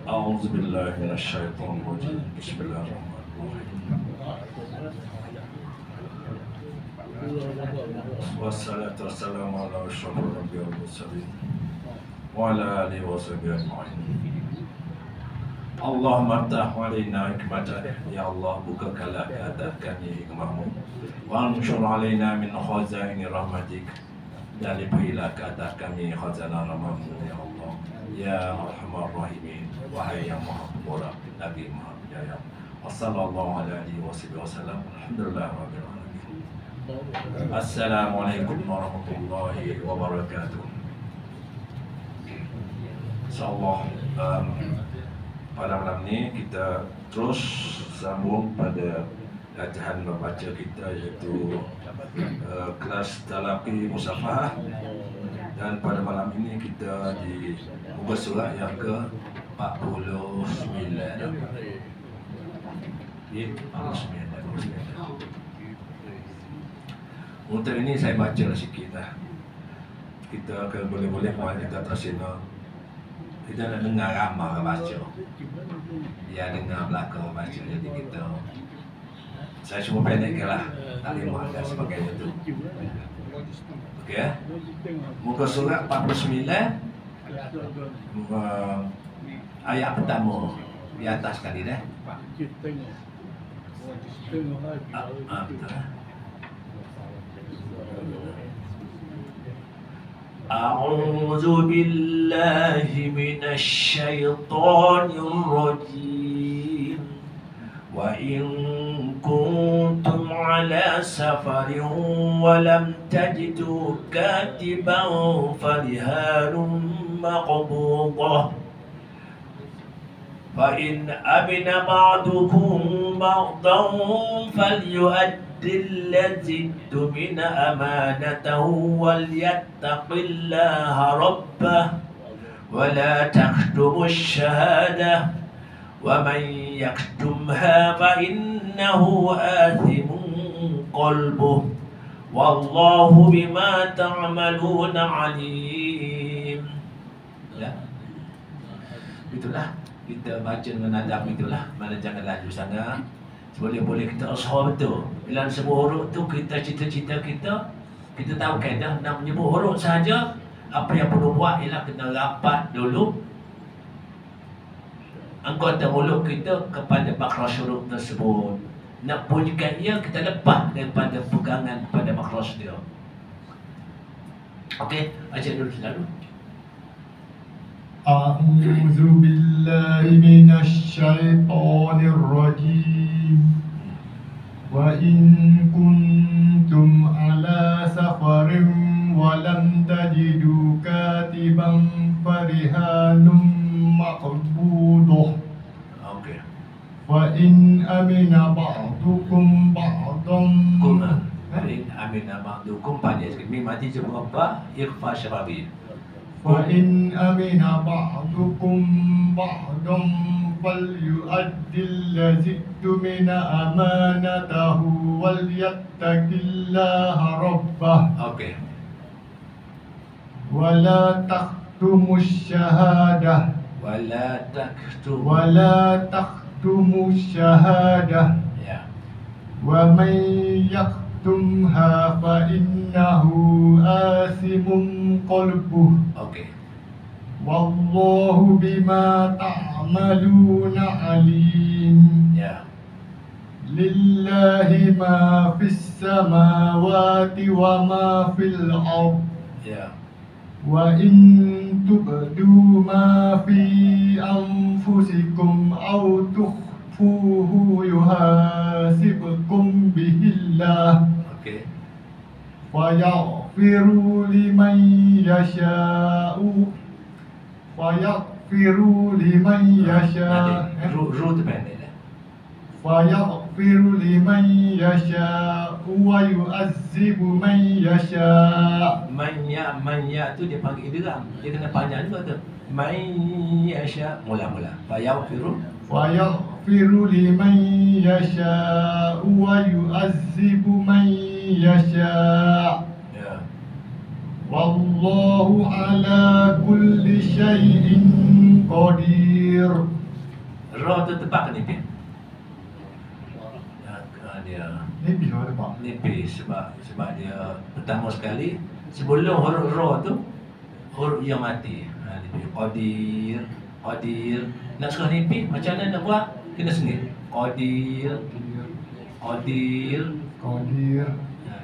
أعوذ بالله من الشيطان الرجيم بسم الله الرحمن الرحيم والصلاة والسلام على أشرف الأنبياء والمرسلين وعلى آله وصحبه أجمعين. Allahumma aftah alaina hikmatah, ya Allah bukakanlah ke atas kami hikmahmu, wa anshur alaina min khazaini rahmatik, dan limpahkanlah ke atas kami khazanah rahmatmu ya Allah ya arhamar rahimin, wahai yang maha pemurah lagi maha penyayang. Wassallallahu alaihi wasallam. Alhamdulillah rabbil alamin. Assalamualaikum warahmatullahi wabarakatuh. InsyaAllah pada malam ni kita terus sambung pada latihan membaca kita, iaitu kelas talaqi musafahah, dan pada malam ini kita di muka surat yang ke 49. Untuk ini saya baca sikit lah. Kita akan boleh-boleh kalau kita tersina, kita nak dengar ramah baca, dia dengar belakang baca. Jadi kita, saya cuma pendekkan lah taklimah dan sebagainya tu. Okey ya. Muka surat 49, ayat pertama di atas kali dah. أعوذ بالله من الشيطان الرجيم وإن كنتم على سفر ولم تجدوا كاتبا فرهان مقبوضة فإن أمن بعضكم بعضا فليؤدي الذي اؤتمن أمانته وليتق الله ربه ولا تكتموا الشهادة ومن يكتمها فإنه آثم قلبه والله بما تعملون عليم. Ya, itulah kita baca dengan adab, itulah mana jangan laju sangat. Boleh-boleh kita usaha betul. Bila sebut huruf tu kita cita-cita kita tahu kaedah nak menyebut huruf saja. Apa yang perlu buat ialah kena rapat dulu anggota mulut kita kepada makhraj huruf tersebut. Nak bunyikan ia, kita lepas daripada pegangan pada makhraj dia. Okey, baca dulu selalu. A'udzu billahi minasy syaithanir rajim. Wa in kuntum ala safarin wa lam tajidu katiban farihanum maqbudah. Okey. Wa in amina ba'dukum ba'dan. In amina ba'dukum panjang sikit. Mim mati je berapa? Ikhfa syababi. فإن أمن بعضكم بعضا فليؤدي الذي اؤتمن أمانته وليتق الله ربه. Okey. ولا تكتموا الشهادة. ولا تكتموا الشهادة. Ya. ومن يكتمها فإنه آثم قلبه. Okey. والله بما تعملون عليم. Ya. لله ما في السماوات وما في الأرض. Ya. وإن تبدوا ما في أنفسكم أو تخفوه يحاسبكم به الله. Okey. فيغفر لمن يشاء. فيغفر لمن يشاء. Ru terpendek dah. فيغفر لمن يشاء ويعذب من يشاء. Man ya tu dia panggil idgham. Dia kena panjang juga tu. Man yasha. Mula-mula. Fayaghfiru. فيغفر يغفر لمن يشاء ويعذب من يشاء Ya. والله على كل شيء قدير. Roh tu tepat ke nipis? Dia Ni bisa ada Pak? nipis sebab dia pertama sekali sebelum huruf roh tu huruf yang mati. Nipis. Qadir. Nak suruh nipis macam mana nak buat? Kena sengit. Qadir.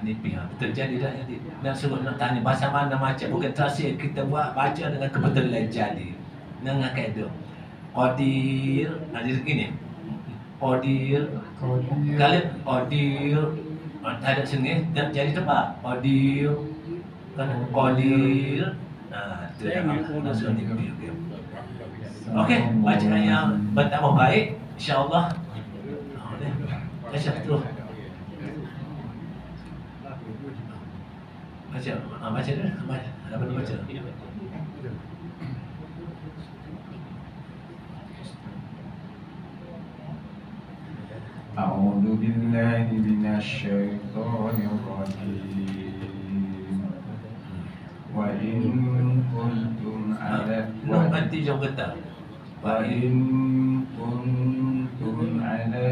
Nipis. Betul jadi tak jadi? Nak suruh nak tanya bahasa mana macam bukan terasa kita buat baca dengan kebetulan jadi. Dengan kaedah. Qadir. Ada begini. Qadir. Kalau Qadir tak ada sengit dan jadi tepat. Qadir. Kan Qadir. Itu nak suruh nipis. Okey, bacaan yang bertambah baik insya-Allah. Baca tu. Baca dah. Apa dia baca? أعوذ بالله من الشيطان الرجيم وإن كنتم على Nanti jom kata. وإن كنتم على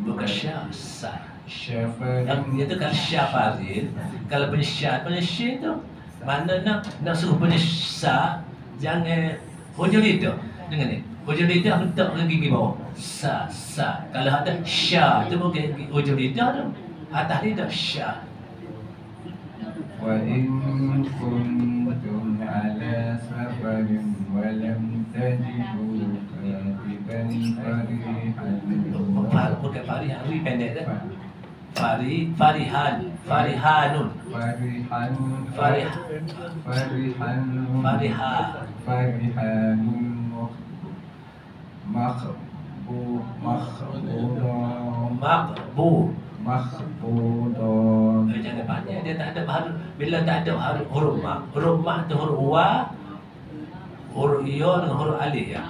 Bukan syasa. شفر Yang itu kan syafarin. Kalau punya syah tu mana nak suruh punya syah jangan hujung lidah. Dengar ni. Hujung lidah letak dengan gigi bawah. Sa. Kalau ada syah tu bukan hujung lidah tu. Atas lidah syah. وإن كنتم على سفر ولم تجدوا كاتبا Bukan farihan, ri pendek dah. Farihanun. فرحان مخبوضا Jangan banyak, dia tak ada haruf. Bila tak ada huruf mak tu huruf wa, huruf ya dengan huruf alif ya.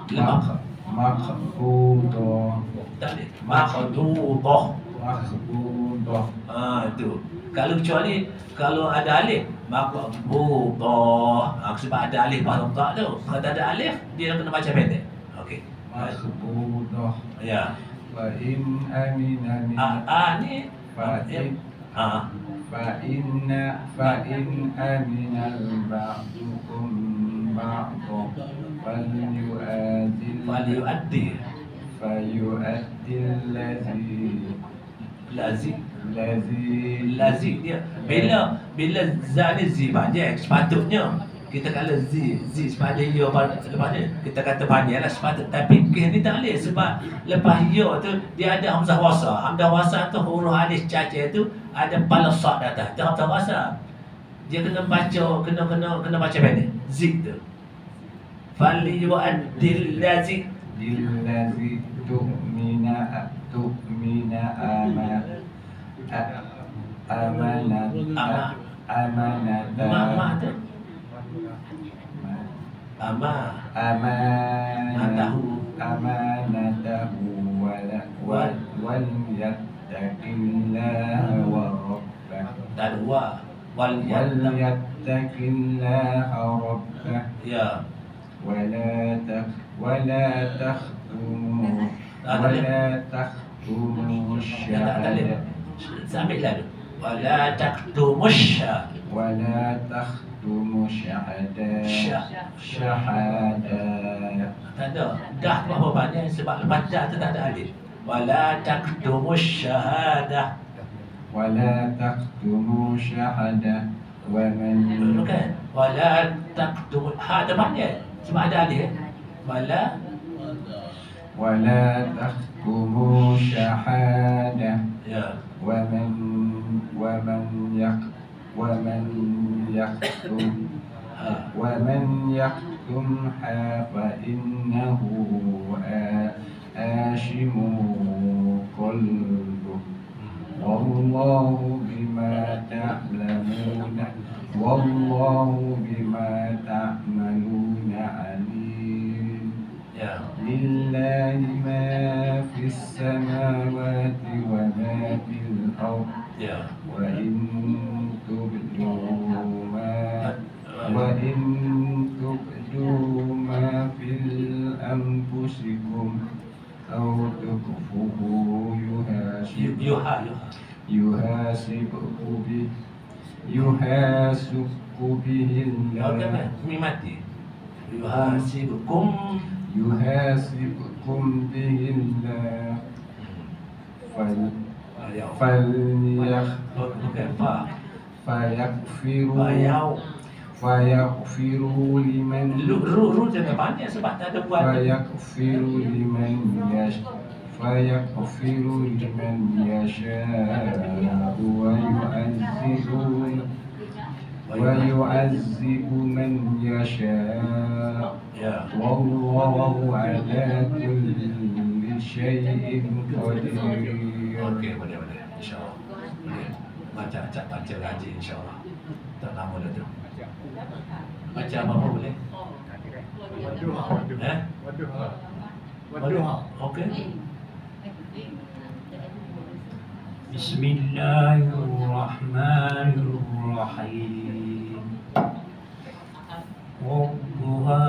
Lemak مخبوضا tak ada. Makhdudah. Itu. Kalau kecuali kalau ada alif, makhdudah. Sebab ada alif baharu tak tu. Kalau tak ada alif, dia kena baca pendek. Okey. مخبوضا Ya. فإن أمن من Ni فإن أمن بعضكم بعضا Faliuaddi. فيؤدي Lazi dia. Bila za ni zi panjang sepatutnya kita kalau zi sepanjang ya lepas ni kita kata panjang lah sepatut, tapi kes ni tak boleh sebab lepas ya tu dia ada hamzah wasal. Hamzah wasal tu huruf alif cacat tu ada pala sad atas. Tu hamzah wasal. Dia kena baca kena baca pendek. Zi tu. Faliuaddi lazi. للذي تؤمن أمانته وليتق الله وربه وليتق الله ربه Ya. ولا تختموا الشهادة Sambil lalu. Wala taktumusha. ولا تختموا شهادة Tak ada. Dah tu apa banyak sebab lepas dah tu tak ada alif. Wala taktumus syahadah. ولا تختموا شهادة ومن Bukan. Wala taktumus. Ha ada banyak. Sebab ada alif. ولا تختموا شهادة Ya. ومن يكتمها فإنه آثم قلبه والله بما تعملون عليم Ya. لله ما Ya. وإن تبدوا ما في أنفسكم أو تخفوه يحاسبكم به الله mati. يحاسبكم به الله فيغفروا لمن jangan banyak sebab tak ada buat. فيغفر لمن يشاء ويعذب من يشاء والله على كل شيء قدير. Okey, boleh insya-Allah. Boleh. Baca ngaji insya-Allah. Tak lama dah tu. Baca apa boleh? Waduh. Okey. Bismillahirrahmanirrahim. Wadduha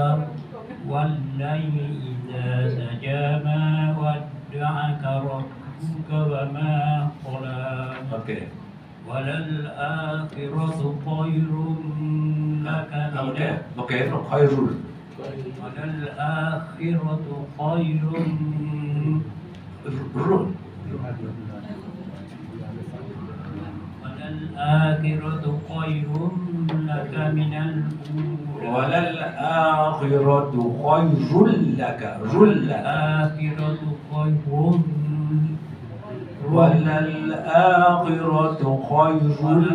wal-laili idza saja ma wadda'aka rabbuka wa ma qala. Okey. Walal-akhiratu khairun laka Khairul. Walal-akhiratu khairun Rul. Walal-akhiratu khairun laka minal ula. Walal-akhiratu khairul laka. Walal-akhiratu khairun Walal-akhiratu khairul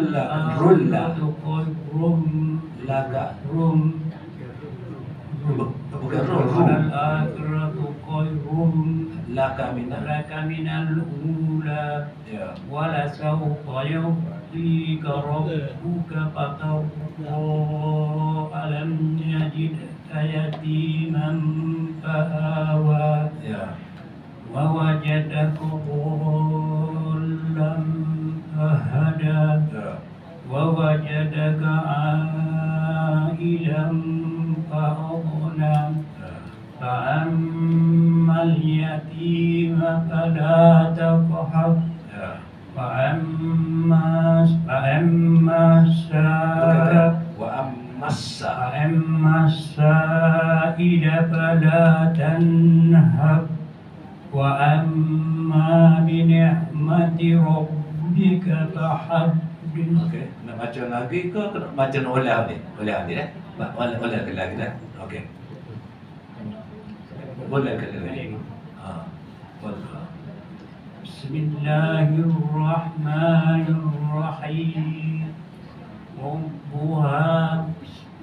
laka. Bukan rum. Walal-akhiratu khairun Laka minal ula. Ya. Walasawfa yu'tika rabbuka fatarda. Alam yajidka yatiman fa'awa. Ya. Wa wajadaka dhallan fahada. Ya. Wa wajadaka 'ailan fa'aghna. Fa'ammal yatima fala taqhar. Ya. Fa'amma sa'ila fala tanhar. Wa amma bi ni'mati rabbika fahaddith. Okey. Nak baca lagi ke nak baca ulang ni? Ulang ni ulang ke lagi dah. Okey. Boleh ke lagi? Boleh. Bismillahirrahmanirrahim. Wadduha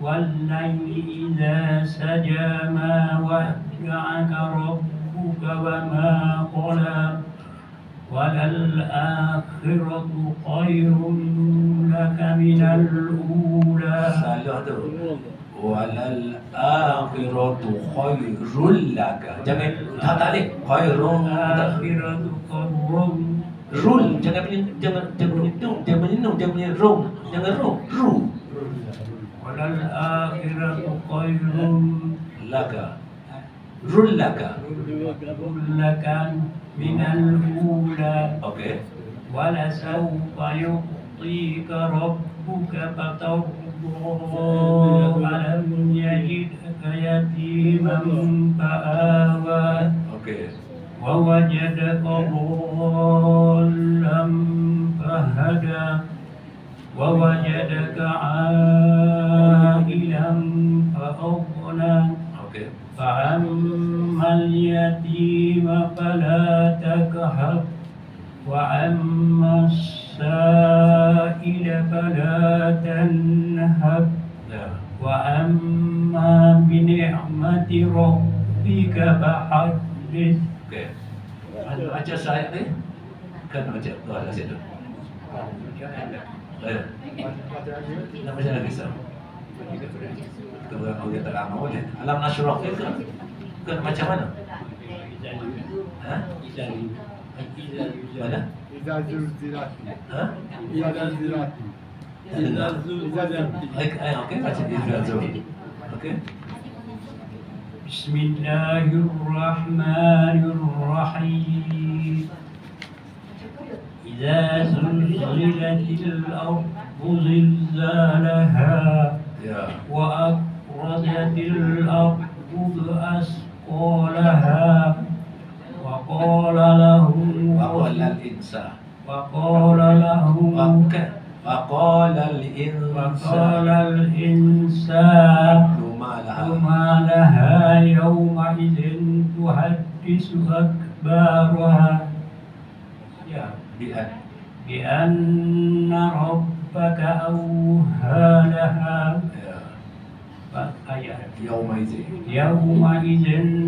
wal-laili idza saja ma wadda'aka rabbuka wa ma qala. Walal-akhiratu khairun laka minal ula. Salah tu. Walal-akhiratu khairul laka. Jangan tak ni. Khairun. Akhiratu khairun. Rul. Jangan bunyi rum. Jangan rum. Ru. Walal-akhiratu khairun Laka. Rul laka. laka minal ula. Okey. Walasawfa yu'tika rabbuka fatarda. Alam yajidka yatiman fa'awa. Okey. Wa wajadaka dhallan fahada. Wa wajadaka 'ailan fa'aghna. Okey. فأما اليتيم فلا تقهر وأما السائل فلا تنهر Ya. وأما بنعمة ربك فحدث. Okey. Ada baca ayat ni? Kan baca tu ada situ. Nak baca lagi sah. Kita kita tak mau je. Alam nasyrah ke? Kan macam mana? Ha? Mana? إذا زلزلت Ha? إذا زلزلت Tak dengar. Okey, baca Izra Zul. Okey. بسم الله الرحمن الرحيم إذا زلزلت الأرض زلزالها Ya. وأخرجت الأرض أثقالها وقال لهم Waqala al-insan. وقال لهم Waqala al-insan. الإنسان Luma laha. وما لها يومئذ تحدث أخبارها Bi'an. بأن ربك أوحى لها Ya. آيات Yawma izin. يومئذ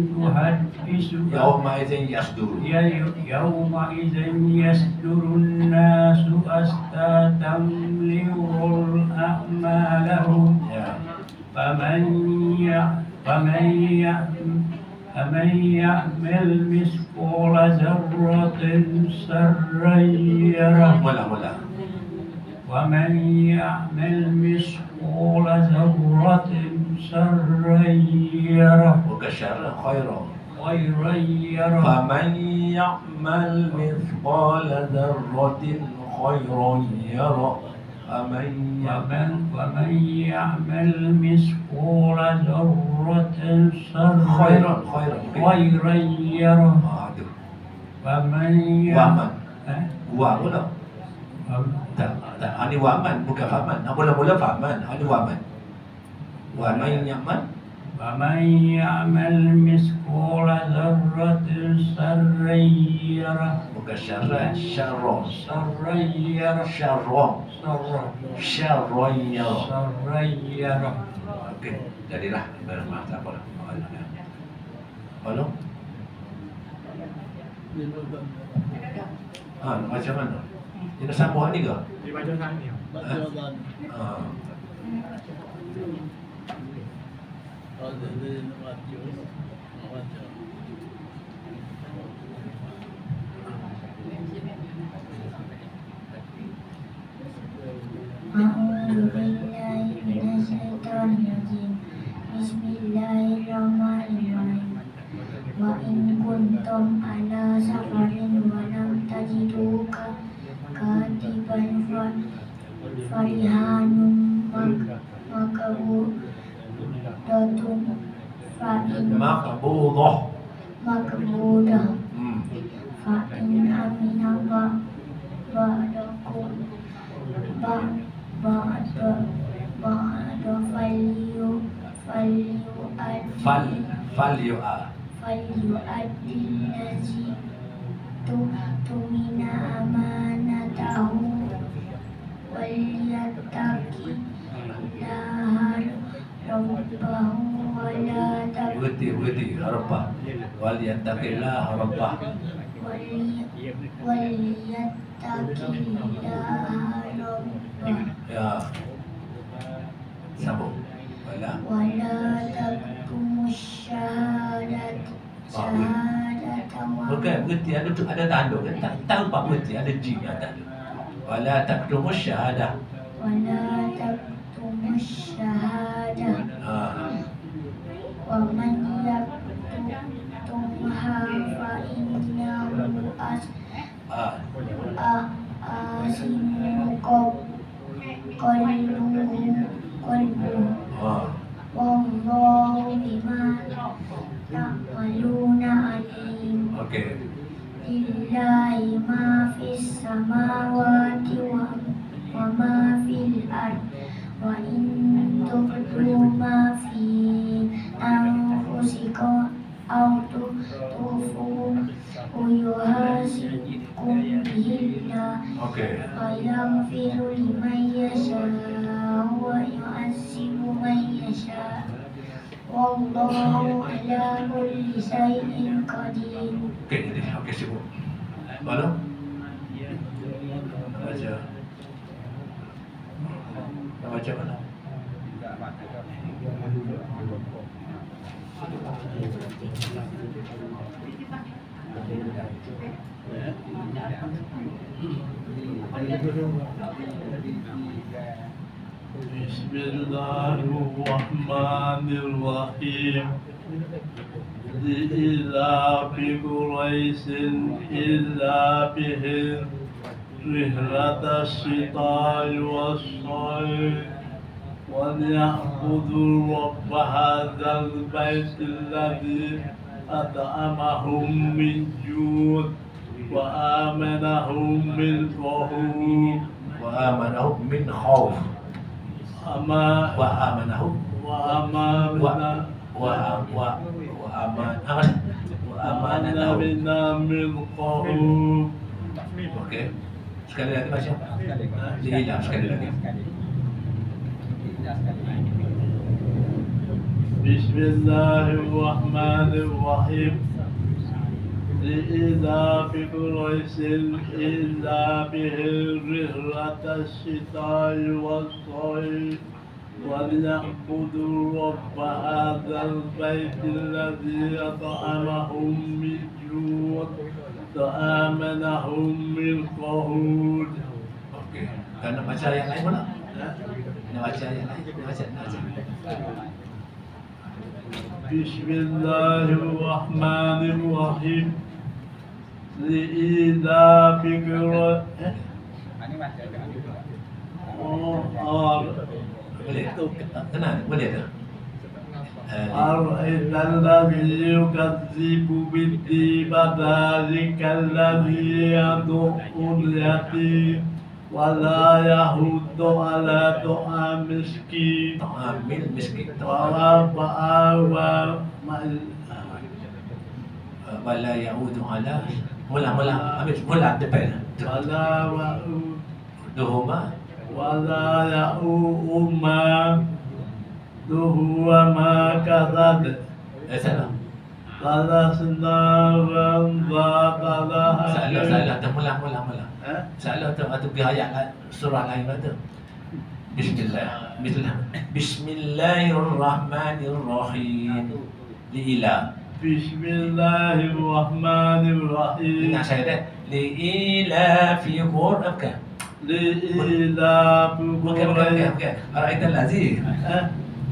تحدث Yawma izin yasdur. يومئذ يصدر الناس أشتاتا ليروا أعمالهم Ya. فمن يعمل مثقال ذرة شرا يره Mula. ومن يعمل مثقال ذرة شرا يره وكشر خيرا. خيرا يره فمن يعمل مثقال ذرة خيرا يره. ومن يعمل ومن يعمل مثقال ذرة خيرا. خيرا يره Aduh. ومن Waman. Eh? Wa pula. Tak. Ini waman bukan faman. Mula-mula faman. Ini waman. Waman yaman. ومن يعمل مثقال ذرة شرا يره Bukan syarran. Syarron. شرا يره Syarron. شرا Syarron ya. شرا يره Okey. Jadilah. Maaf tak apa lah. Halo. Macam mana? Dia sambung ni ke? Dibaca tadi. Ah. أعوذ بالله من الشيطان الرجيم بسم الله الرحمن الرحيم وإن كنتم على سفر ولم تجدوا كاتبا فرهان مقبوضة فإن Maqbudah. مقبوضة Hmm. فإن أمن بعضكم بعض فليؤدي الذي تؤتمن أمانته وليتق الله ربه ولا Wati harapah. Wal yattaqillah harapah. وليتق الله ربه Ya. Sambung. Wala. ولا تكتموا الشهادة Bukan berhenti ada tanduk kan? Tak tahu pak berhenti ada G atas tu. Wala taktumus syahadah. ولا تكتموا الشهادة ومن يكتمها فإنه آثم قلبه والله بما تعملون عليم Okey. لله ما في السماوات وما في الأرض وإن تبدوا ما في أنفسكم أو تخفوه يحاسبكم به الله Okey. فيغفر لمن يشاء ويعذب من يشاء والله على كل شيء قدير. Okey jadi. Okey sibuk. Lalu. Baca. Nak baca mana? Bismillahirrahmanirrahim. لإيلاف قريش إيلافهم رحلة الشتاء والصيف وليعبدوا رب هذا البيت الذي أطعمهم من جوع وآمنهم من خوف وآمنهم من خوف وآمنهم وآمنا من خوف. Okey. Sekali lagi baca. Liilah sekali lagi. Bismillahirrahmanirrahim. لإيلاف قريش إيلافهم رحلة الشتاء والصيف وليعبدوا رب هذا البيت الذي أطعمهم من جوع وآمنهم من خوف. Okey. Kan nak baca yang lain pula? Nak baca yang lain? Baca. Bismillahirrahmanirrahim. لإيلاف قريش Boleh? Tenang, boleh tak? أرأيت الذي يكذب بالدين فذلك الذي يدعو اليتيم ولا يحض على طعام مسكين Ta'amil miskin. Wala ya'udu ala. Mula depan. Duhuma. ولا يؤوم ما كذب Salah. خلصنا وانضاق لها Salah. Mula. Salah tu pergi ayat surah lain tu. Bismillahirrahmanirrahim. Liila. Bismillahirrahmanirrahim. Ingat saya dah. Liila fi Qur'an. لإيلاف قريش أرأيت الذي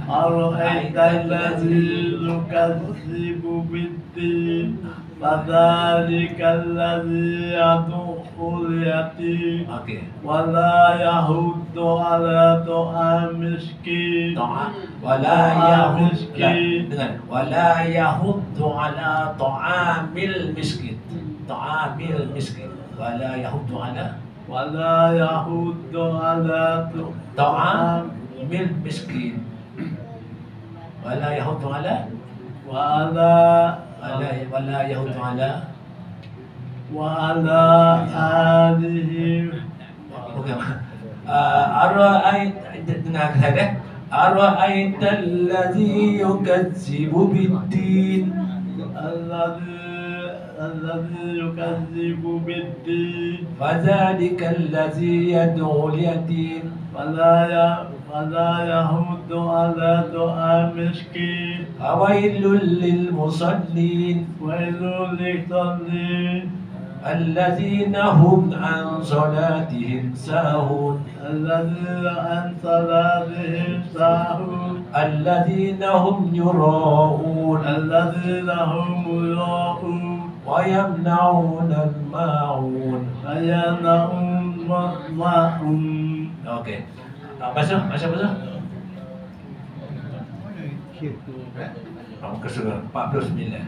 أرأيت الذي يكذب بالدين فذلك الذي يدعو اليتيم ولا يحض على طعام مسكين ولا يحض على طعام المسكين ولا يحض على طعام المسكين ولا يحض على وعلى آله. أرأيت الذي يكذب بالدين الذي يكذب بالدين فذلك الذي يدعو اليتيم ولا يحض على طعام مسكين ويل للمصلين ويل للمصلين الذين هم عن صلاتهم ساهون الذين هم يراءون ويمنعون الماعون. Okey. Baca. Kamu ke surah 49.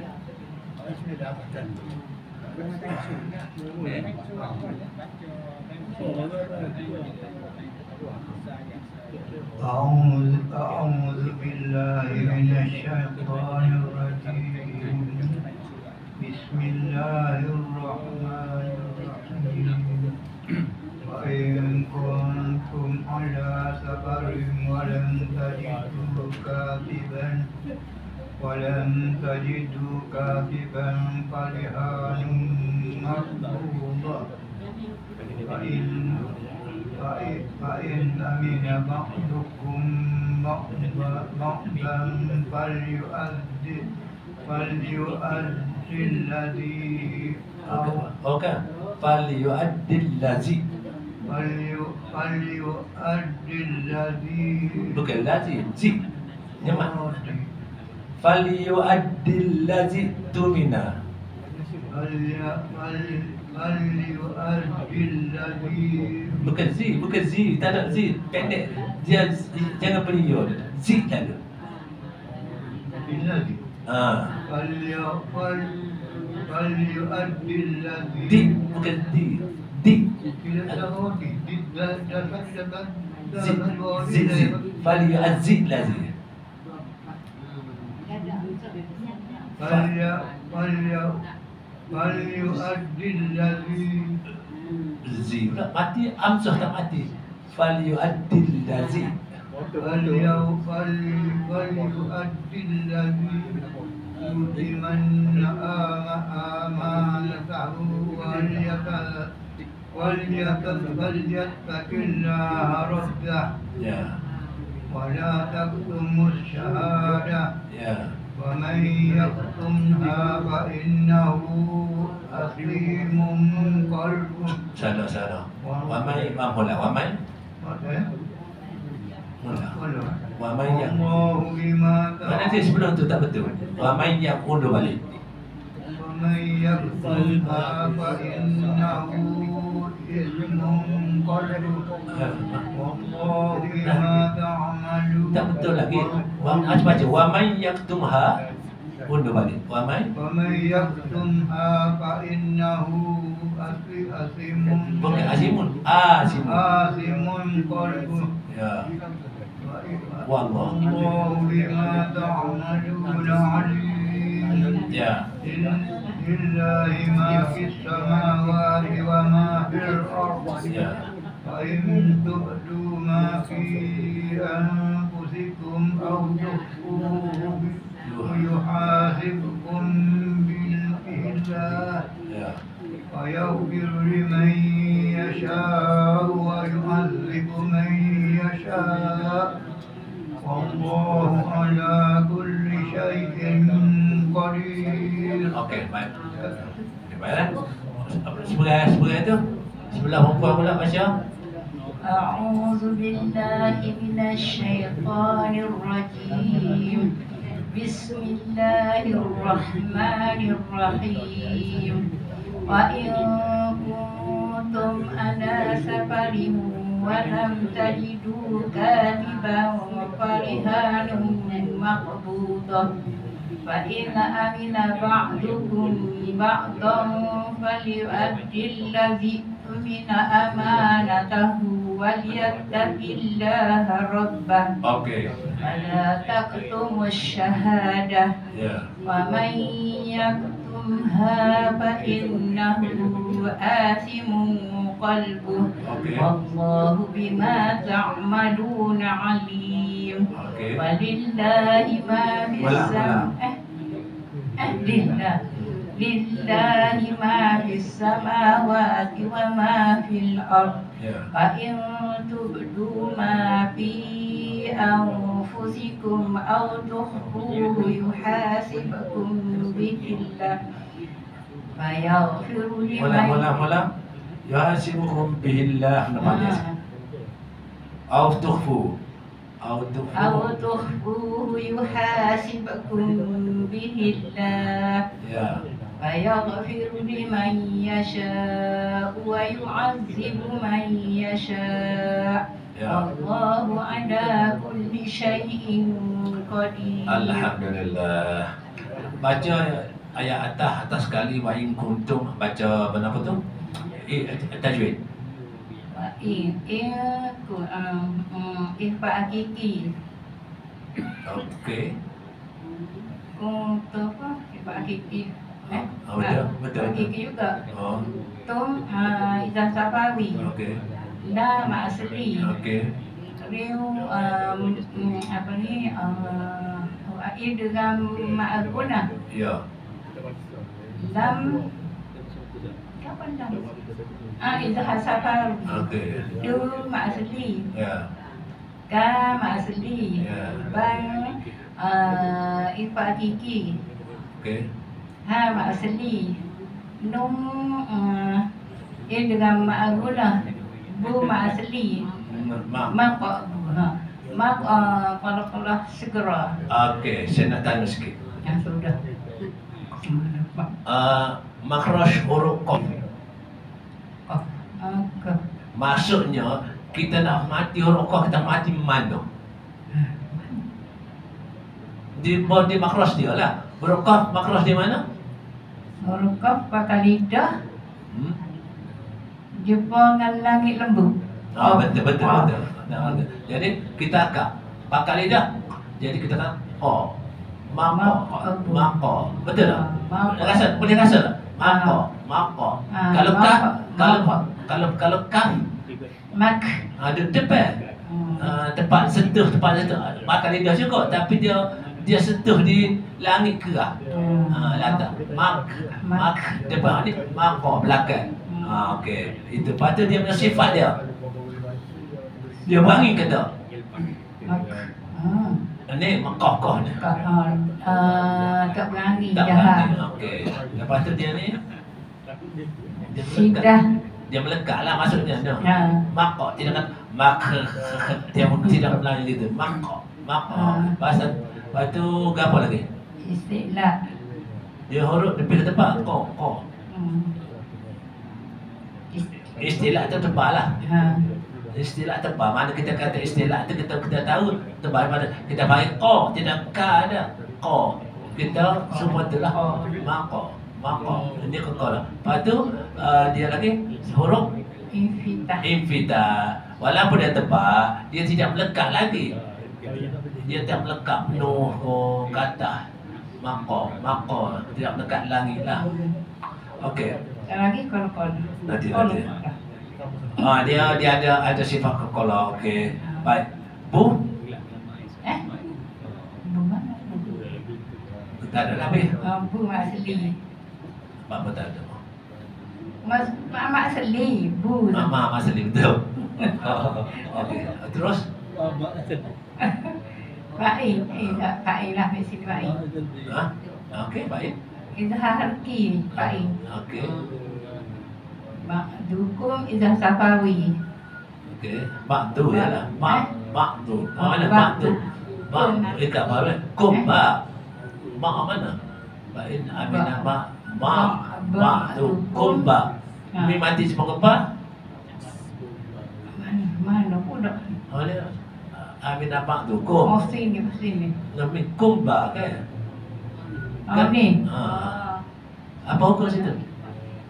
أعوذ بالله من الشيطان الرجيم. بسم الله الرحمن الرحيم. وإن كنتم على سفر ولم تجدوا كاتبا فرهان مقبوضة فإن أمن بعضكم بعضا فليؤدي الذي Okey. Falyu'addil lazi. Falyu'addil ladzi. Bukan lazi, zi. Nyamak. Falyu'addil lazi tumina. Falyu'addil ladzi. Bukan zi, tak ada zi, pendek. Dia jangan beri yo. Zi lalu. Ladzi. Falyu'addil ladzi. Di, bukan di. Di. Tidak tahu di. Zi. Falyu'addil lazi. Falyu'addil ladzi. Zi. Tak mati, amsah tak mati. Falyu'addil lazi. Falyu'addil ladzi. Yudiman amanatahu walyattaqillaha rabdah. Ya. ولا تكتموا الشهادة ومن يكتمها فإنه أثيم قلبه. Salah. Wamai mula. Wamai yang الله بما mana dia sebelum tu tak betul. Wamai yang undur balik. ومن يكتمها فإنه إثم قلبه والله بما تعملون. Tak betul lagi. Baca wamai yaktumha undur balik. Wamai ومن يكتمها فإنه أثم bukan azimun. Azimun. آثم قلبه Ya. Wallah. والله بما تعملون عليم. Ya. لله ما في السماوات وما في الأرض. Ya. وإن تبدوا ما في أنفسكم أو تخفوه يحاسبكم به الله Ya. ويغفر لمن يشاء ويعذب من يشاء والله على كل شيء قدير. Okey, baik. Baiklah. Sebelah tu. Sebelah perempuan pula baca. أعوذ بالله من الشيطان الرجيم بسم الله الرحمن الرحيم وإن كنتم على سفر ولم تجدوا كاتبا فرهان مقبوضة فإن أمن بعضكم بعضا فليؤدي الذي أؤمن أمانته وليتق الله ربه Okey. ولا تكتموا الشهادة Ya. ومن يكتمها فإنه آثم قلبه Okey. والله بما تعملون عليم Okey. ولله ما في لله ما في السماوات وما في الأرض Ya. فإن تبدوا ما في أنفسكم أو تخفوه يحاسبكم به الله فيغفر لمن Mula. Yuhasibukum bihillah. Namanya. Au tukhfu. أو تخفوه يحاسبكم به الله Ya. فيغفر لمن يشاء ويعذب من يشاء Ya. والله على كل شيء قدير. Alhamdulillah. Baca ayat atas sekali wa in kuntum, baca apa tu? Tajwid. Ikhfa hakiki. Okey. Untuk apa? Ikhfa hakiki. Betul. Hakiki juga. Oh, Tum izah safawi. okey. La ma'asri. Okey. Riu apa ni air dengan ma'aruna. Ya. Lam kapan lam? Izah safawi. Okey. Du ma'asri. Ya. Ka ma'asri. Ya. Bang ikhfa hakiki. Okey. Ha ma'asri. Num Dia dengan mak aku lah. Bu mak asli. Mak. Mak kok bu. Ha. Mak kalau segera. Okey, saya nak tanya sikit. Ya sudah. Makhraj huruf qaf. Ke. Maksudnya kita nak mati huruf qaf, kita mati mana? Di makhraj dia lah. Huruf qaf makhraj di mana? Huruf kaf pakai lidah. Jumpa dengan langit lembu. Betul. Jadi kita akak pakai lidah. Jadi kita kan mako. Betul tak? Boleh rasa tak? Mako. Kalau kaf Mak. ada tepat. Tepat sentuh. Pakai lidah juga, tapi dia sentuh di langit kerah. Lantak. Mak depan ni, mako belakang. Okey. Itu patut dia punya sifat dia. Dia wangi ke tak? Ni makoh ni. Tak berani Tak jahat. wangi. Okey. Lepas tu dia ni dia Sidah. Dia melekat lah maksudnya. No. Ya. Mako. Tidak kan mak. Dia tidak Melayu gitu. Mako. Lepas tu apa lagi? Istilah. Dia huruf lebih ke tepat. Ko. Istilah tu tebal lah. Istilah tebal. Mana kita kata istilah tu kita tahu tebal mana. Kita panggil ko, tidak ka ada. Ko. Kita semua tu lah. Mako. Ini ko lah. Lepas tu dia lagi huruf infita. Walaupun dia tebal, dia tidak melekat lagi. Dia tak melekat penuh kata. Mako. Tidak melekat langit lah. Okey. Lagi kol-kol. Nanti. Dia ada sifat kekola. Okey. Baik. Bu? Bu mana? Tak ada lebih. Bu mak asli. Apa tak ada? Mak asli. Bu. Mak asli betul. Okey. Terus? Baik. Baik lah. Mesti baik. Okey, baik. Izhar harki. Baik. Okey. Mak dukung izhar safawi. Okey. Mak tu ya lah. Mak tu. Mana mak tu? Mak ikat mana? Kumba. Mak mana? Baik. Aminah mak tu. Kumba. Mi mati semua kumba? Mana pun tak. Aminah mak tu. Kum. Sini. Nama kumba kan? Ni. Apa hukum situ?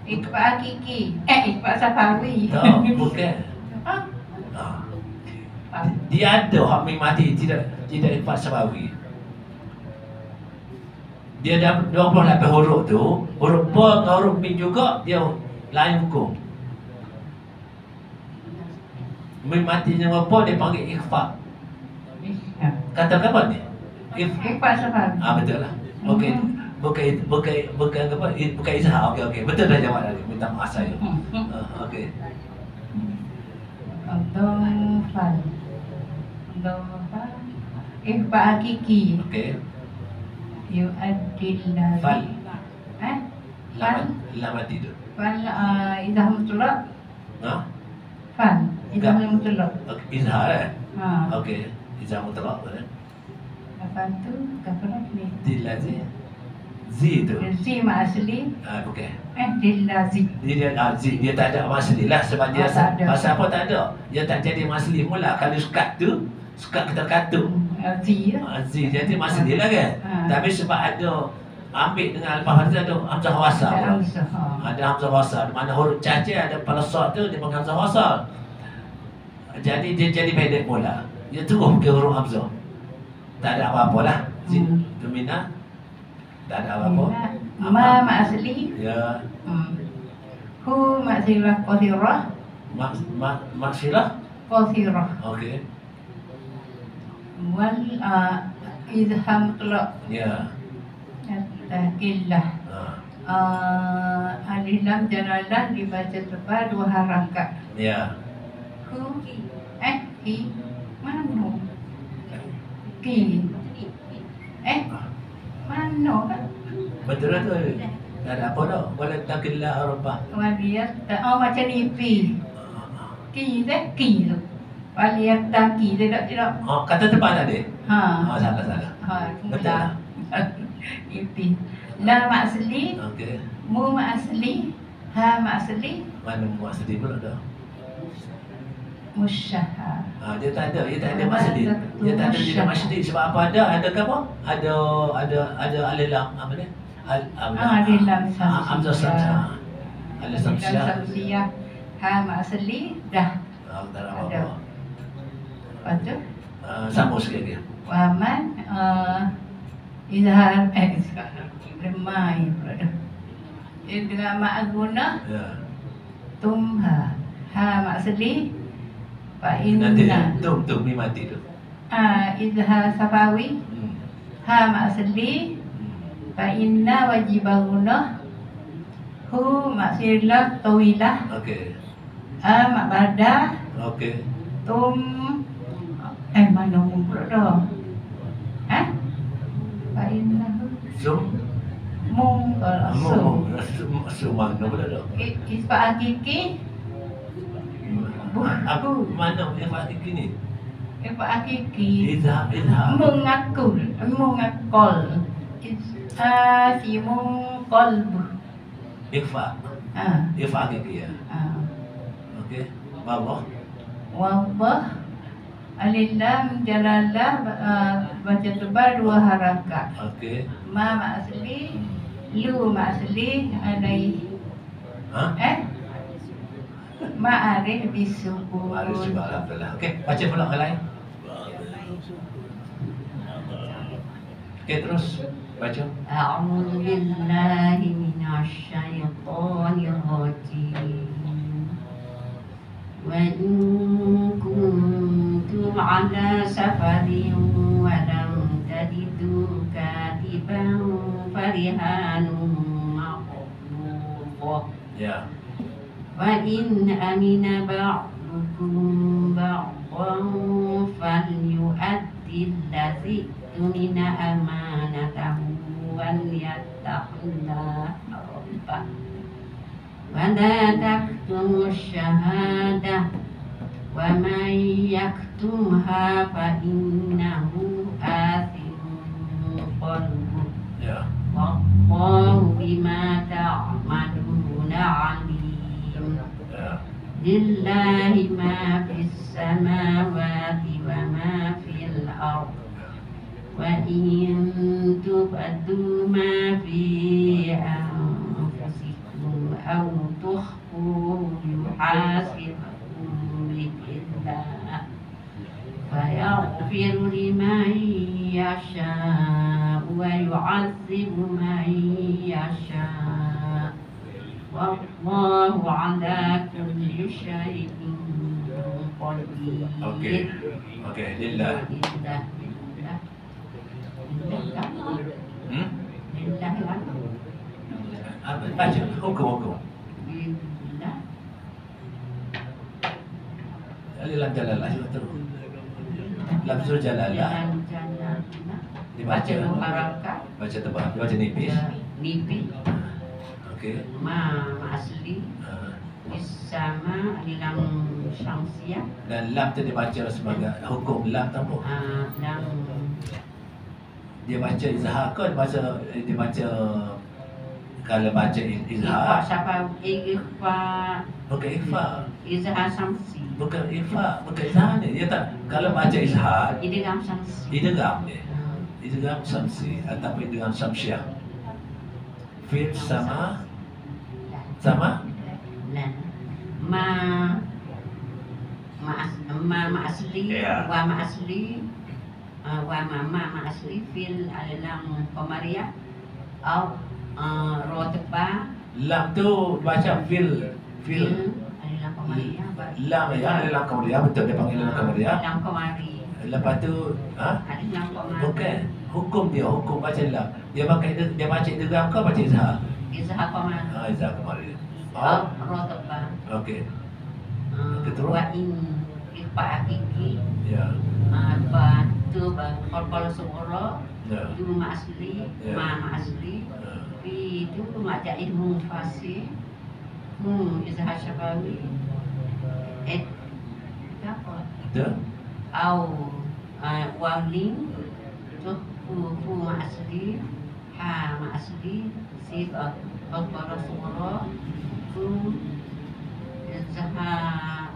Ikhfa Kiki. Ikhfa Safawi. Tak, bukan. Dia ada hak mati tidak ikhfa Safawi. Dia dah 28 huruf tu, huruf ba dengan huruf min juga dia lain hukum. Mati dengan apa dia panggil ikhfa. Kata apa ni? Ikhfa Safawi. Betul lah. Okey. Bukan apa? Bukan izhar. Okey. Betul dah jawab tadi. Minta maaf saya. Okey. Dofan. Ikhfa Kiki. Okey. Yu'addil ladhi. Lam mati tu. Fan izhar mutlaq. Fan izhar mutlaq. Izhar Okey. Izhar mutlaq Lepas tu apa lagi? Dilazi. Z tu. Z mak asli. Bukan. Dilazi. Dia tak ada masli lah sebab dia tak ada. pasal apa tak ada. Dia tak jadi masli mula. Kalau sekat kita katuk. Z Z jadi masli lah kan. Tapi sebab ada ambil dengan alfah hadis ada hamzah wasal. Ada hamzah wasal. Mana huruf caca ada pada sad tu dia panggil hamzah wasal. Jadi dia jadi pendek mula. Dia terus ke huruf hamzah. Tak ada apa-apa lah. Domina. Tak ada apa-apa. Ma mak asli. Ya. Hu mak silah qasirah. Mak silah? Qasirah. Okey. Wal izhar mutlaq. Ya. Tahkillah. Alif lam jalalah dibaca tebal 2 harakat. Ya. Hu ki mana? Ki. Mana kan? Betul lah tu. Tak ada apa dah. Wala takillah rabbah. Macam ni pi. Ki tu. Waliyataki tidak. Oh, kata tepat tadi. Ha. Salah. Betul Dah. Ipi. La mak asli, Okey. mu mak asli, ha mak asli, Mana muat sedih pula dah. musyaha. Dia tak ada masjid. Dia tak ada di masjid sebab apa ada ke apa? Ada alilam apa dia? Alilam samsiah. Hamzah samsiah. Alilam samsiah. Samsiah. Ha mak asli dah. Tak ada Ada. apa. Lepas tu Sambung sikit lagi. waman izhar lemai pula dah. Dia dengan mak guna Ya. tumha. Ha mak asli fa Nanti inna. tu mi mati tu. Izhar safawi. Ha mak asli fa inna wajibahuna hu maksilah tawilah Okey. mak badah Okey. tum mana pula dah fa inna Zum mung sum Sumang pula dah. isfa hakiki Mana yang hakiki ni? isfa hakiki Izhar. mengakul si mung qalbu Ikhfa. Ikhfa hakiki ya. Okey. Bawah. Wabah Alillah Jalalah baca tebal 2 harakat. Okey. Ma mak asli, lu mak asli, alai ma'arif bisukun. Harus juga alhamdulillah. Okey, baca pula yang lain. Okey, terus baca. A'udzu billahi minasy syaithanir rajim. وإن كنتم على سفر ولم تجدوا كاتبا فرهان مقبوضة Ya. فإن أمن بعضكم بعضا فليؤدي الذي اؤتمن أمانته وليتق الله ربه ولا تكتموا الشهادة ومن يكتمها فإنه آثم قلبه Ya. والله بما تعملون عليم Ya. لله ما في السماوات وما في الأرض وإن تبدوا ما في أنفسكم أو تخفوه يحاسبكم به الله فيغفر لمن يشاء ويعذب من يشاء والله على كل شيء قدير. Okey, lillah. Lillah. Lillah lah. Baca hukum. Lillah. Lillah jalalah terus. Lafzul jalalah. Jalan. Dibaca Baca dua harakat. Baca tebal, baca nipis. Nipis. Okey. Ma asli. Sama dalam syamsiah. Dan lam tu dibaca sebagai hukum lam tampuk. Dalam Dia baca izhar ke dia baca kalau baca izhar siapa ikhfa bukan ikhfa, izhar samsi. bukan ikhfa, bukan izhar ni. Dia tak, kalau baca izhar Idgham samsi. idgham ni. Idgham samsi ataupun idgham samsiah. Fi'il sama Lan. Ma asli Ya. wa ma asli wa ma asli fil alam qamariyah au rotba lam tu baca fil alam qamariyah lam ya adalah qamariyah, betul dia panggil lam qamariyah. alam qamari Lepas tu alam qamari bukan hukum baca lam. Dia baca idgham ke baca izhar? izhar qamari Izhar qamariyah. au rotba Okey. Terus? wa in ikhfa hakiki Ya. ba itu kepala suara, Ya. itu mak asli, Ya. mak asli, itu mak jahit fasih, izhar syafawi, apa? Betul? Au wawling, tu fu mak asli, ha mak asli, si kepala suara, fu izhar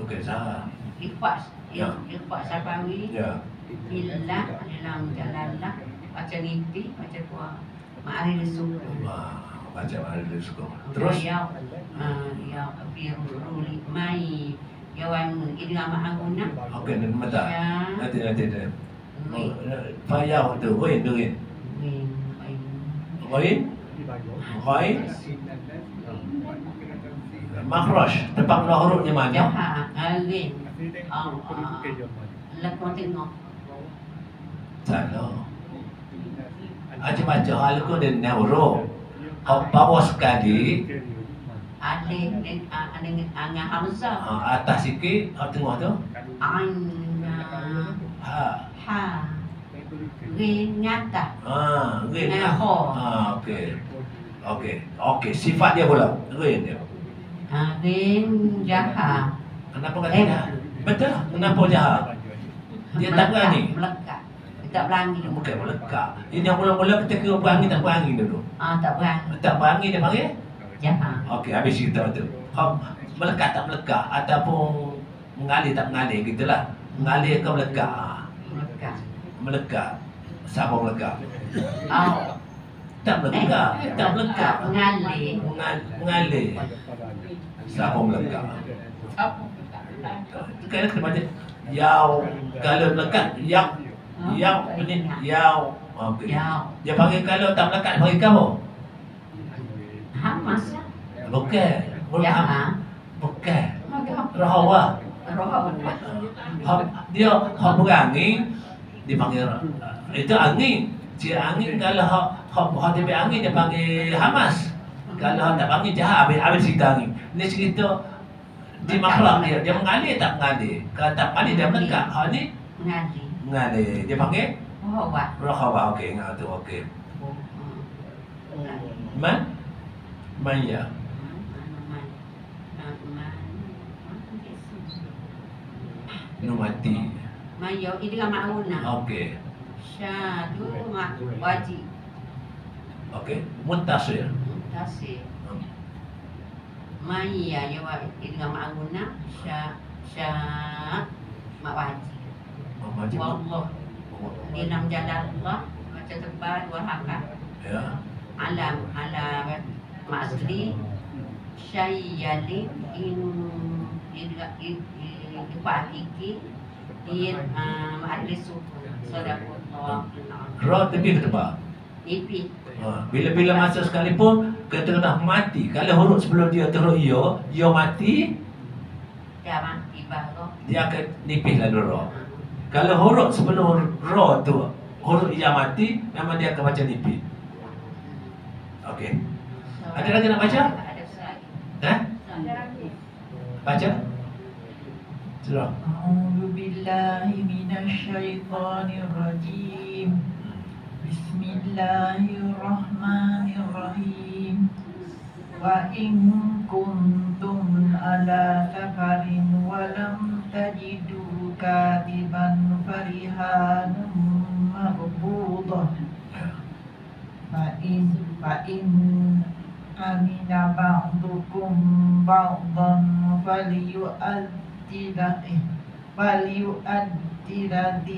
Okey, Zahra. ikhlas, Ya. ikhlas syafawi. Ya. Billah dalam jalanlah baca mimpi baca kuah ma'aril suku Baca hari dulu suka. Terus? ya firuli mai yawan idgham ma'aguna Okey, dan mata. ya Nanti. Payah tu, Wain tu kan? Wain? Wain? Makhraj, tempat keluar hurufnya mana? jaha agin lakon tengok Salah. Aja baca hal ko dan neuro. Kau bawah sekali, ada anga hamzah atas sikit, tengah tu. anga Ha. ha rin nyata Rin. Neho. Okey. Sifat dia pula. Rin dia. rin jaha Kenapa kata jahat? Betul. Kenapa jahat? Dia tak berani. melekat tak berani Bukan melekat. Ini yang mula-mula ketika berani tak berani dulu. tak berani Tak berani dia panggil? jaha Okey, habis cerita tu. Kau melekat tak melekat ataupun mengalir tak mengalir gitulah. Mengalir ke melekat? melekat Melekat. Siapa melekat? oh Tak melekat. Tak melekat. mengalir Mengalir. Siapa melekat? Kan kita baca yau, kalau melekat yau ini yau. Okey. Yau. Dia panggil kalau tak melekat panggil kamu. hamas Bukan. jaha Bukan. maka Rahawa. roh Dia hak berangin dipanggil itu angin. Dia angin kalau hak dia angin dia panggil hamas. Kalau tak panggil jahat habis cerita angin. Ni cerita di makhluk dia mengalir tak mengalir. Kalau tak mengalir dia melekat. Hak ni mengalir mengalir. Dia panggil roh rahawa. Okey, ingat tu okey. Man ya. Nu mati. mayo idgham ma'una Okey. syadu ma wajib Okey. Muntasir. tasir maya yawa idgham ma'una sya ma wajib Wajib. wallah di dalam jalan Allah baca tebal dua rakaat Ya. alam ma'asli syayyalin dipatiki in ma'adlisu sadaqullah Roh tepi ke tebal. ipi Bila masa sekalipun kita dah mati. Kalau huruf sebelum dia terus ia mati, dah mati baru dia akan nipis lalu roh. Kalau huruf sebelum roh tu huruf ia mati, memang dia akan baca nipis. Okey. Ada lagi nak baca? ada lagi Baca. Surah. أعوذ بالله من الشيطان الرجيم بسم الله الرحمن الرحيم وإن كنتم على سفر ولم تجدوا كاتبا فرهان مقبوضة فإن أمن بعضكم بعضا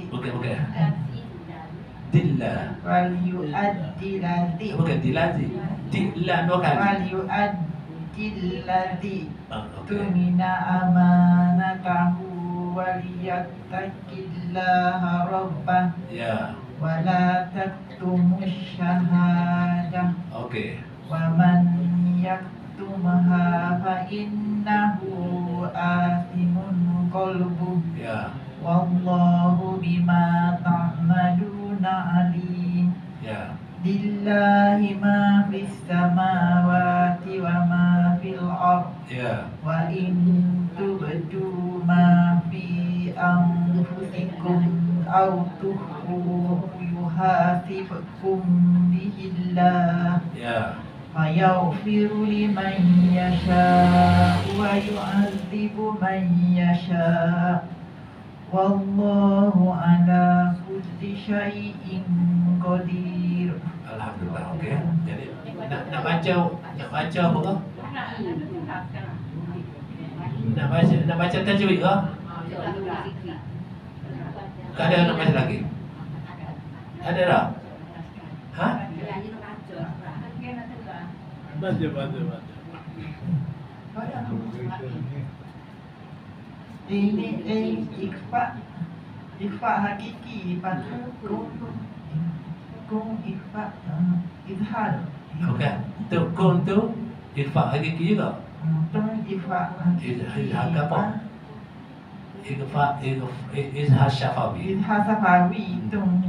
Bukan. Dilla. Bukan dilazi. Dilla dua kali. Okey. tumina amanatahu waliyattaqillaha rabbah Ya. wala taktumus syahadah Okey. waman yaktumha fa innahu athimun qalbuh Ya. wallahu bima ta'maluna alim. Ya. Lillahi ma fis samawati wa ma fil ard Ya. wa in tubdu ma في أنفسكم أو تخفوه يحاسبكم به الله Ya. فيغفر لمن يشاء ويعذب من يشاء والله على كل شيء قدير. Alhamdulillah. Okey. Jadi nak baca apa ke? Nak baca tajwid ke? Tak ada nak baca lagi. Ada tak? Ha? Ini ikhfa hakiki pada kum ikhfa izhar. Okey. Tu kun tu ikhfa hakiki juga. Tum ikhfa Izhar apa? Izhar syafawi. izhar safawi tum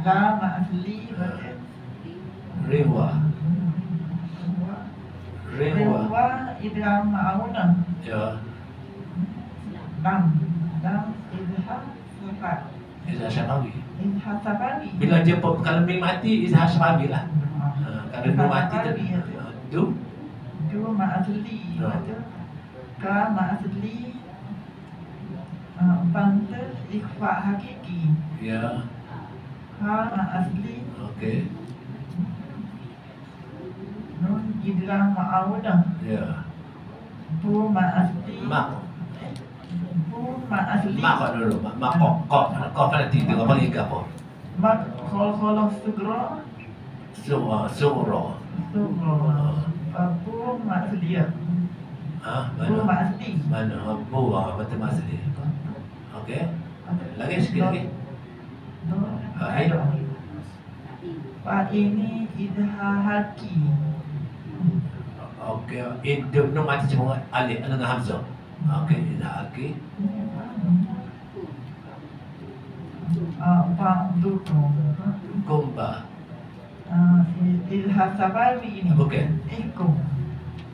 lam asli Rewa. rewa idgham ma'una Ya. lam izhar safawi Izhar syafawi. izhar safawi. Bila dia kalau mim mati izhar syafawi lah. Kalau mim mati tu Ju ma'asli ka ma'asli pantas ikhfa hakiki ya. ka ma'asli Okey. nun idgham ma'una Ya. bu ma'asli Mak. bu ma'asli Mak kau dulu. Mak kau nanti tengok panggil ke apa? mak khol sugra Suro. bu ma'asli Ha? bu ma'asli Mana? Buah betul masli. Okey. Lagi sikit lagi. Hai. Pak ini idha haki Okey. Itu nu mati cuma alif dengan hamzah. Okey, dah okey. Pak dukung Kumba. idha safawi ini Bukan. ikum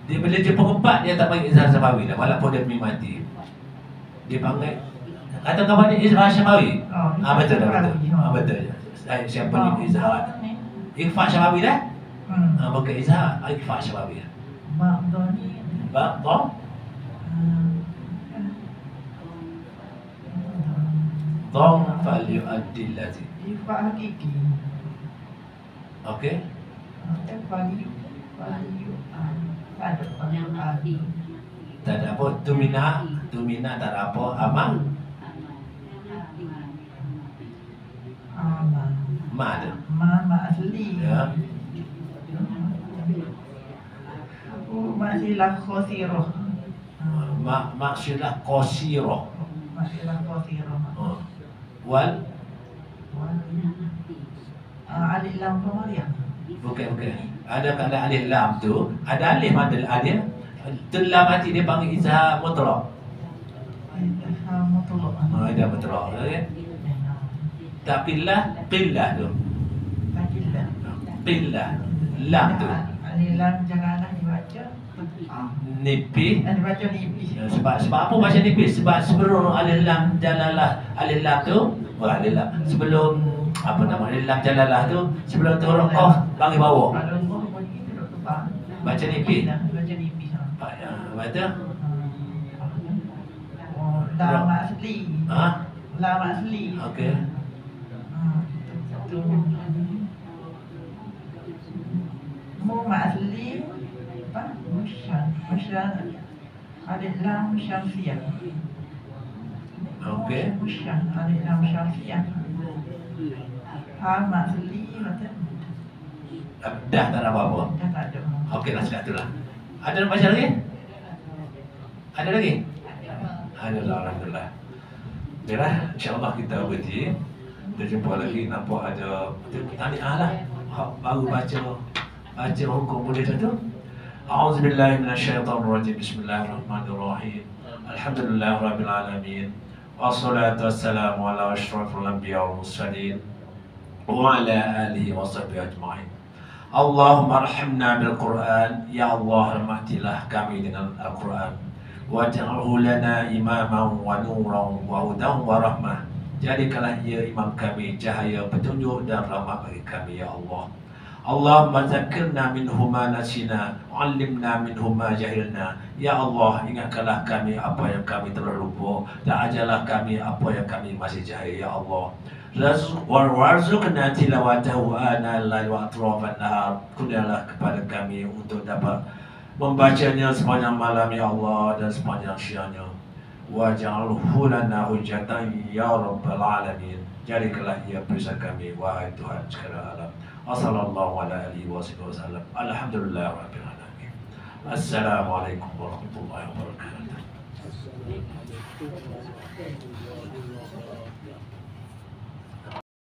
Dia bila dia pengempat dia tak panggil izhar syafawi dah walaupun dia mim mati. Dia panggil kata kawan ni izhar syafawi. Betul dah betul. Betul. Siapa ni izhar? Ikhfa syafawi dah? Bukan izhar, ikhfa syafawi. Mak doni Ba, dom. Dom falyu'addil ladzi. ikhfa hakiki Okey. Faliyu ada faliyu Tak ada apa tumina tak ada apa amal ama ma ada. ma asli Ya. masihlah khosirah Maksudlah qasirah. masihlah khosirah Wal alif lam pemarian bukan. Ada kata alif lam tu, ada alif ada alif. Tu lam mati dia panggil izhar mutlaq. Ada mutlaq okey. Tapi qillah tu. Qillah lam tu. Alif lam janganlah dibaca Nipis. dibaca nipis Sebab apa baca nipis? Sebab sebelum alif lam jalalah alif lam tu, alif lam sebelum apa nama alif lam jalalah tu sebelum tu huruf qaf panggil bawah. kalau Allah bunyi itu dok tebal Baca nipis. baca nipis Baca lam asli ha? lam asli Okey. tu mu asli apa musyan alif lam syamsiyah Okey. musyan alif lam syamsiyah ha asli kata Dah tak ada apa-apa. dah tak ada Okeylah sekat itulah. Ada nak baca lagi? Ada lagi? Alhamdulillah. Baiklah, insya-Allah kita berhenti. Kita jumpa lagi. Nampak ada pertanyaan lah. Baru baca hukum boleh tu. A'udzubillahi minasyaitonirrajim. Bismillahirrahmanirrahim. Alhamdulillahirabbil alamin. Wassalatu wassalamu ala asyrafil anbiya wal mursalin wa ala alihi wa sahbihi ajma'in. Allahumma arhamna bil Quran. Ya Allah, rahmatilah kami dengan Al-Quran. waj'alhu lana imaman wa nuran wa hudan wa rahmah. Jadikanlah ia imam kami, cahaya petunjuk dan rahmat bagi kami ya Allah. Allahumma zakirna minhuma nasina, 'allimna minhuma jahilna. Ya Allah, ingatkanlah kami apa yang kami telah lupa, dan ajarlah kami apa yang kami masih jahil ya Allah. Warzuqna tilawatahu ana al-lail wa atrafan nahar. Kurnialah kepada kami untuk dapat membacanya sepanjang malam ya Allah dan sepanjang siangnya. Waj'alhu lana hujjatan ya rabbal alamin. Jadikanlah ia perisai kami wahai Tuhan sekalian alam. Wassallallahu ala alihi wasallam. Alhamdulillah rabbil alamin. Assalamualaikum warahmatullahi wabarakatuh.